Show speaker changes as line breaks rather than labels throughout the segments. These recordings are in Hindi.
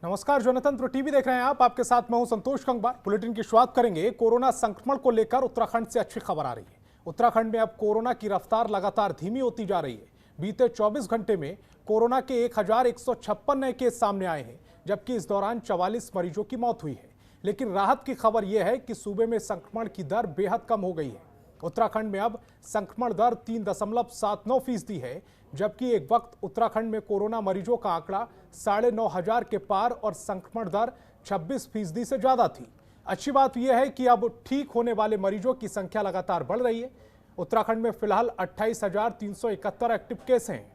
नमस्कार, जनतंत्र टीवी देख रहे हैं आप। आपके साथ मैं हूं संतोष गंगवार। बुलेटिन की शुरुआत करेंगे। कोरोना संक्रमण को लेकर उत्तराखंड से अच्छी खबर आ रही है। उत्तराखंड में अब कोरोना की रफ्तार लगातार धीमी होती जा रही है। बीते 24 घंटे में कोरोना के 1156 नए केस सामने आए हैं, जबकि इस दौरान 44 मरीजों की मौत हुई है। लेकिन राहत की खबर यह है कि सूबे में संक्रमण की दर बेहद कम हो गई है। उत्तराखंड में अब संक्रमण दर 3.79% है, जबकि एक वक्त उत्तराखंड में कोरोना मरीजों का आंकड़ा 9,500 के पार और संक्रमण दर 26% से ज्यादा थी। अच्छी बात यह है कि अब ठीक होने वाले मरीजों की संख्या लगातार बढ़ रही है। उत्तराखंड में फिलहाल 28,371 एक्टिव केस हैं।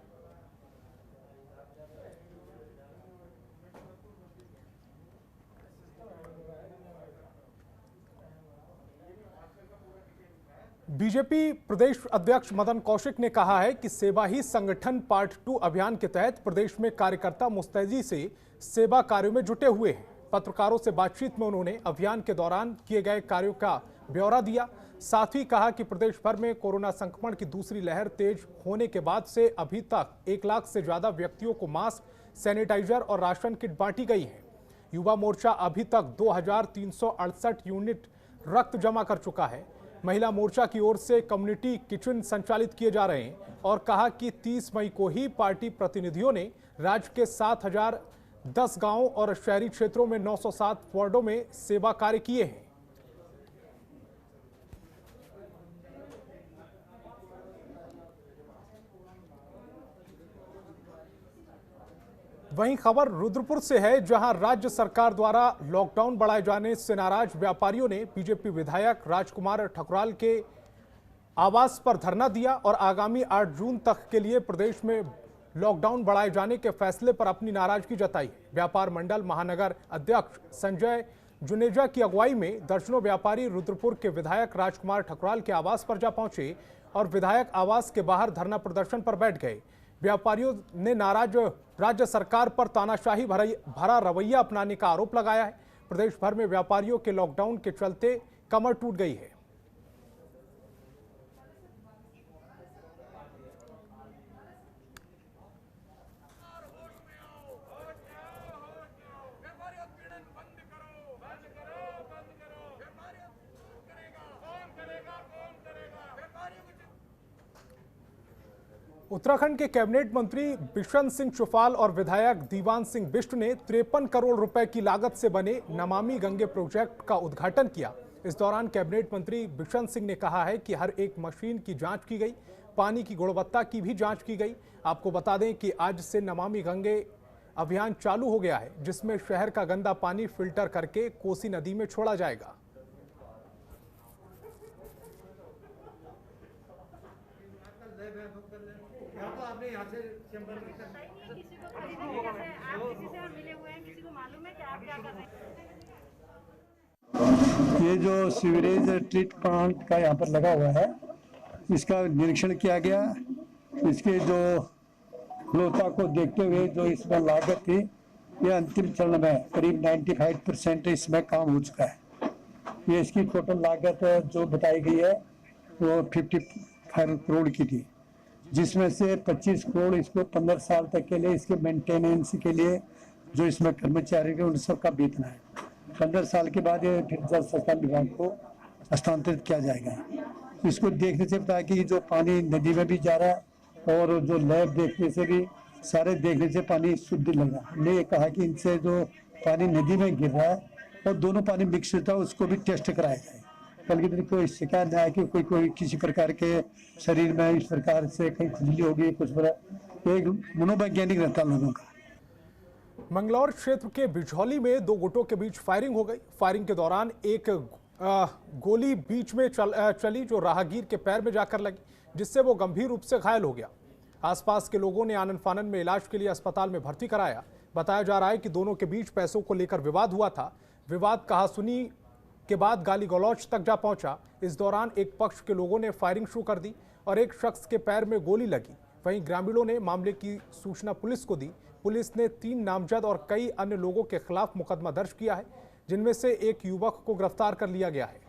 बीजेपी प्रदेश अध्यक्ष मदन कौशिक ने कहा है कि सेवा ही संगठन पार्ट 2 अभियान के तहत प्रदेश में कार्यकर्ता मुस्तैदी से सेवा कार्यों में जुटे हुए हैं। पत्रकारों से बातचीत में उन्होंने अभियान के दौरान किए गए कार्यों का ब्यौरा दिया। साथ ही कहा कि प्रदेश भर में कोरोना संक्रमण की दूसरी लहर तेज होने के बाद से अभी तक 1 लाख से ज्यादा व्यक्तियों को मास्क, सैनिटाइजर और राशन किट बांटी गई है। युवा मोर्चा अभी तक 2,368 यूनिट रक्त जमा कर चुका है। महिला मोर्चा की ओर से कम्युनिटी किचन संचालित किए जा रहे हैं और कहा कि 30 मई को ही पार्टी प्रतिनिधियों ने राज्य के 7,010 गांवों और शहरी क्षेत्रों में 907 वार्डों में सेवा कार्य किए हैं। वहीं खबर रुद्रपुर से है, जहां राज्य सरकार द्वारा लॉकडाउन बढ़ाए जाने से नाराज व्यापारियों ने बीजेपी विधायक राजकुमार ठकुराल के आवास पर धरना दिया और आगामी 8 जून तक के लिए प्रदेश में लॉकडाउन बढ़ाए जाने के फैसले पर अपनी नाराजगी जताई। व्यापार मंडल महानगर अध्यक्ष संजय जुनेजा की अगुवाई में दर्जनों व्यापारी रुद्रपुर के विधायक राजकुमार ठकुराल के आवास पर जा पहुंचे और विधायक आवास के बाहर धरना प्रदर्शन पर बैठ गए। व्यापारियों ने नाराज राज्य सरकार पर तानाशाही भरा रवैया अपनाने का आरोप लगाया है। प्रदेश भर में व्यापारियों के लॉकडाउन के चलते कमर टूट गई है। उत्तराखंड के कैबिनेट मंत्री बिशन सिंह चुफाल और विधायक दीवान सिंह बिष्ट ने 53 करोड़ रुपए की लागत से बने नमामि गंगे प्रोजेक्ट का उद्घाटन किया। इस दौरान कैबिनेट मंत्री बिशन सिंह ने कहा है कि हर एक मशीन की जांच की गई, पानी की गुणवत्ता की भी जांच की गई। आपको बता दें कि आज से नमामि गंगे अभियान चालू हो गया है, जिसमें शहर का गंदा पानी फिल्टर करके कोसी नदी में छोड़ा जाएगा।
ये जो सीवरेज ट्रीट प्लांट का यहाँ पर लगा हुआ है, इसका निरीक्षण किया गया। इसके जो गुणवत्ता को देखते हुए जो इसमें लागत थी, ये अंतिम चरण में करीब 95% इसमें काम हो चुका है। ये इसकी टोटल लागत जो बताई गई है वो 55 करोड़ की थी, जिसमें से 25 करोड़ इसको 15 साल तक के लिए इसके मेंटेनेंस के लिए जो इसमें कर्मचारी उन सबका वेतन है। 15 साल के बाद ये फिर जल संसाधन विभाग को हस्तांतरित किया जाएगा। इसको देखने से पता है कि जो पानी नदी में भी जा रहा है और जो लैब देखने से भी सारे देखने से पानी शुद्ध लग रहा है। हमने ये कहा कि इनसे जो पानी नदी में गिर रहा है और दोनों पानी मिक्स होता है, उसको भी टेस्ट कराया जाए। कल के दिन कोई शिकायत न आए कि कोई किसी प्रकार के शरीर में इस प्रकार से कहीं खुजली होगी, कुछ एक मनोवैज्ञानिक रहता लोगों का।
मंगलौर क्षेत्र के बिझौली में 2 गुटों के बीच फायरिंग हो गई। फायरिंग के दौरान एक गोली बीच में चली जो राहगीर के पैर में जाकर लगी, जिससे वो गंभीर रूप से घायल हो गया। आसपास के लोगों ने आनन फानन में इलाज के लिए अस्पताल में भर्ती कराया। बताया जा रहा है कि दोनों के बीच पैसों को लेकर विवाद हुआ था। विवाद कहासुनी के बाद गाली गलौज तक जा पहुंचा। इस दौरान एक पक्ष के लोगों ने फायरिंग शुरू कर दी और एक शख्स के पैर में गोली लगी। वहीं ग्रामीणों ने मामले की सूचना पुलिस को दी। पुलिस ने 3 नामजद और कई अन्य लोगों के खिलाफ मुकदमा दर्ज किया है, जिनमें से एक युवक को गिरफ्तार कर लिया गया है।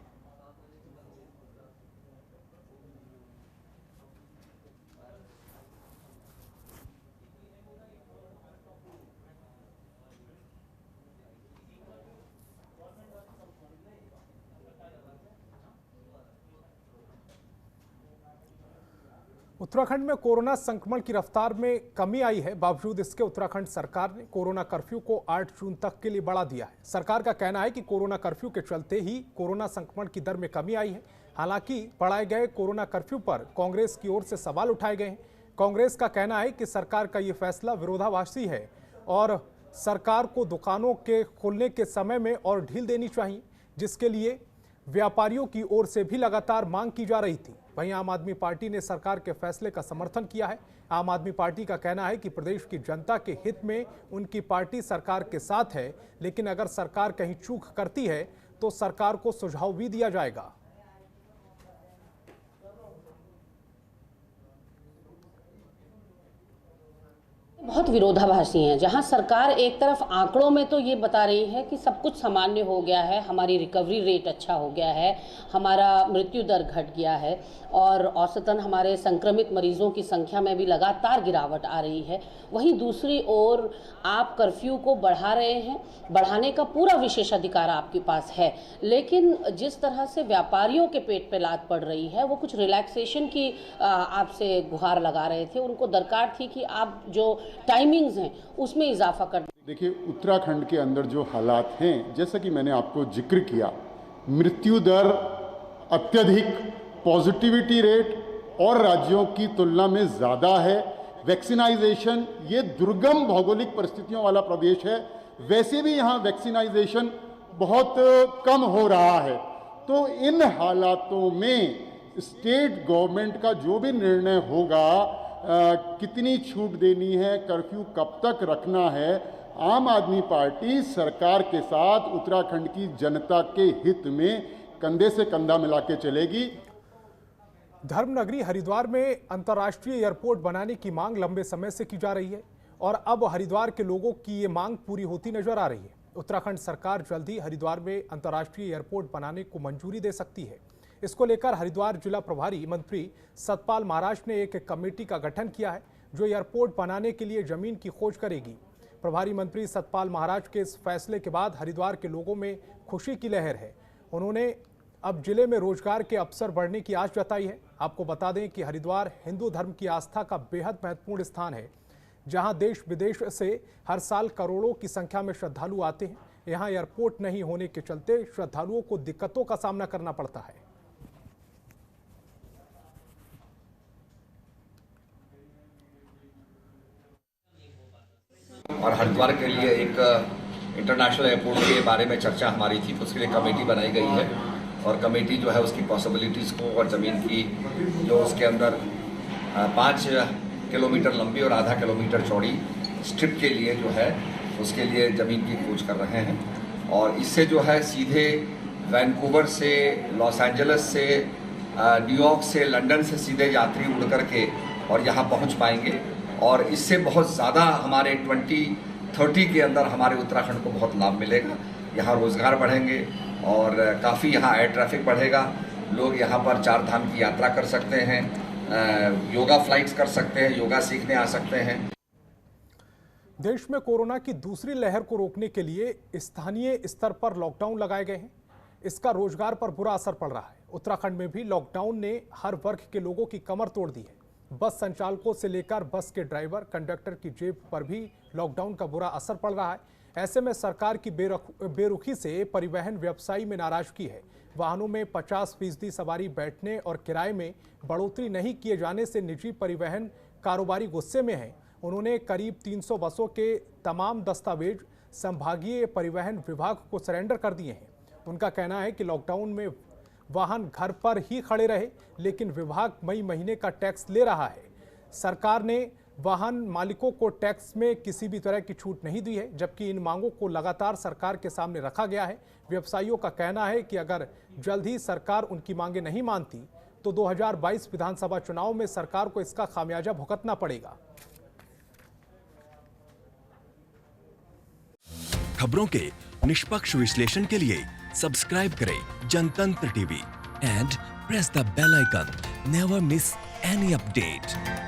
उत्तराखंड में कोरोना संक्रमण की रफ्तार में कमी आई है। बावजूद इसके उत्तराखंड सरकार ने कोरोना कर्फ्यू को 8 जून तक के लिए बढ़ा दिया है। सरकार का कहना है कि कोरोना कर्फ्यू के चलते ही कोरोना संक्रमण की दर में कमी आई है। हालांकि बढ़ाए गए कोरोना कर्फ्यू पर कांग्रेस की ओर से सवाल उठाए गए हैं। कांग्रेस का कहना है कि सरकार का ये फैसला विरोधाभासी है और सरकार को दुकानों के खोलने के समय में और ढील देनी चाहिए, जिसके लिए व्यापारियों की ओर से भी लगातार मांग की जा रही थी। वहीं आम आदमी पार्टी ने सरकार के फैसले का समर्थन किया है। आम आदमी पार्टी का कहना है कि प्रदेश की जनता के हित में उनकी पार्टी सरकार के साथ है, लेकिन अगर सरकार कहीं चूक करती है तो सरकार को सुझाव भी दिया जाएगा।
बहुत विरोधाभासी हैं। जहां सरकार एक तरफ आंकड़ों में तो ये बता रही है कि सब कुछ सामान्य हो गया है, हमारी रिकवरी रेट अच्छा हो गया है, हमारा मृत्यु दर घट गया है और औसतन हमारे संक्रमित मरीजों की संख्या में भी लगातार गिरावट आ रही है, वहीं दूसरी ओर आप कर्फ्यू को बढ़ा रहे हैं। बढ़ाने का पूरा विशेषाधिकार आपके पास है, लेकिन जिस तरह से व्यापारियों के पेट पे लात पड़ रही है, वो कुछ रिलैक्सेशन की आपसे गुहार लगा रहे थे। उनको दरकार थी कि आप जो टाइमिंग्स हैं उसमें इजाफा कर।
देखिए, उत्तराखंड के अंदर जो हालात हैं, जैसा कि मैंने आपको जिक्र किया, मृत्यु दर अत्यधिक, पॉजिटिविटी रेट और राज्यों की तुलना में ज़्यादा है। वैक्सीनाइजेशन, ये दुर्गम भौगोलिक परिस्थितियों वाला प्रदेश है, वैसे भी यहाँ वैक्सीनाइजेशन बहुत कम हो रहा है। तो इन हालातों में स्टेट गवर्नमेंट का जो भी निर्णय होगा, कितनी छूट देनी है, कर्फ्यू कब तक रखना है, आम आदमी पार्टी सरकार के साथ उत्तराखंड की जनता के हित में कंधे से कंधा मिला के चलेगी।
धर्मनगरी हरिद्वार में अंतर्राष्ट्रीय एयरपोर्ट बनाने की मांग लंबे समय से की जा रही है और अब हरिद्वार के लोगों की ये मांग पूरी होती नजर आ रही है। उत्तराखंड सरकार जल्द ही हरिद्वार में अंतर्राष्ट्रीय एयरपोर्ट बनाने को मंजूरी दे सकती है। इसको लेकर हरिद्वार जिला प्रभारी मंत्री सतपाल महाराज ने एक कमेटी का गठन किया है, जो एयरपोर्ट बनाने के लिए जमीन की खोज करेगी। प्रभारी मंत्री सतपाल महाराज के इस फैसले के बाद हरिद्वार के लोगों में खुशी की लहर है। उन्होंने अब जिले में रोजगार के अवसर बढ़ने की आस जताई है। आपको बता दें कि हरिद्वार हिंदू धर्म की आस्था का बेहद महत्वपूर्ण स्थान है, जहां देश विदेश से हर साल करोड़ों की संख्या में श्रद्धालु आते हैं। यहां एयरपोर्ट नहीं होने के चलते श्रद्धालुओं को दिक्कतों का सामना करना पड़ता है।
और हरिद्वार के लिए एक इंटरनेशनल एयरपोर्ट के बारे में चर्चा हमारी थी, तो उसके लिए कमेटी बनाई गई है और कमेटी जो है उसकी पॉसिबिलिटीज़ को और ज़मीन की जो उसके अंदर 5 किलोमीटर लंबी और आधा किलोमीटर चौड़ी स्ट्रिप के लिए जो है उसके लिए ज़मीन की खोज कर रहे हैं। और इससे जो है सीधे वैंकूवर से, लॉस एंजलिस से, न्यूयॉर्क से, लंदन से सीधे यात्री उड़ करके और यहाँ पहुँच पाएंगे और इससे बहुत ज़्यादा हमारे 2030 के अंदर हमारे उत्तराखंड को बहुत लाभ मिलेगा। यहाँ रोज़गार बढ़ेंगे और काफ़ी यहाँ एयर ट्रैफिक बढ़ेगा। लोग यहाँ पर 4 धाम की यात्रा कर सकते हैं, योगा फ्लाइट्स कर सकते हैं, योगा सीखने आ सकते हैं।
देश में कोरोना की दूसरी लहर को रोकने के लिए स्थानीय स्तर पर लॉकडाउन लगाए गए हैं। इसका रोजगार पर बुरा असर पड़ रहा है। उत्तराखंड में भी लॉकडाउन ने हर वर्ग के लोगों की कमर तोड़ दी है। बस संचालकों से लेकर बस के ड्राइवर, कंडक्टर की जेब पर भी लॉकडाउन का बुरा असर पड़ रहा है। ऐसे में सरकार की बेरुखी से परिवहन व्यवसायी में नाराजगी है। वाहनों में 50% सवारी बैठने और किराए में बढ़ोतरी नहीं किए जाने से निजी परिवहन कारोबारी गुस्से में हैं। उन्होंने करीब 300 बसों के तमाम दस्तावेज संभागीय परिवहन विभाग को सरेंडर कर दिए हैं। उनका कहना है कि लॉकडाउन में वाहन घर पर ही खड़े रहे, लेकिन विभाग मई महीने का टैक्स ले रहा है। सरकार ने वाहन मालिकों को टैक्स में किसी भी तरह की छूट नहीं दी है, जबकि इन मांगों को लगातार सरकार के सामने रखा गया है। व्यवसायियों का कहना है कि अगर जल्द ही सरकार उनकी मांगे नहीं मानती तो 2022 विधानसभा चुनाव में सरकार को इसका खामियाजा भुगतना पड़ेगा।
खबरों के निष्पक्ष विश्लेषण के लिए सब्सक्राइब करें Jantantra TV and press the bell icon. Never miss any update.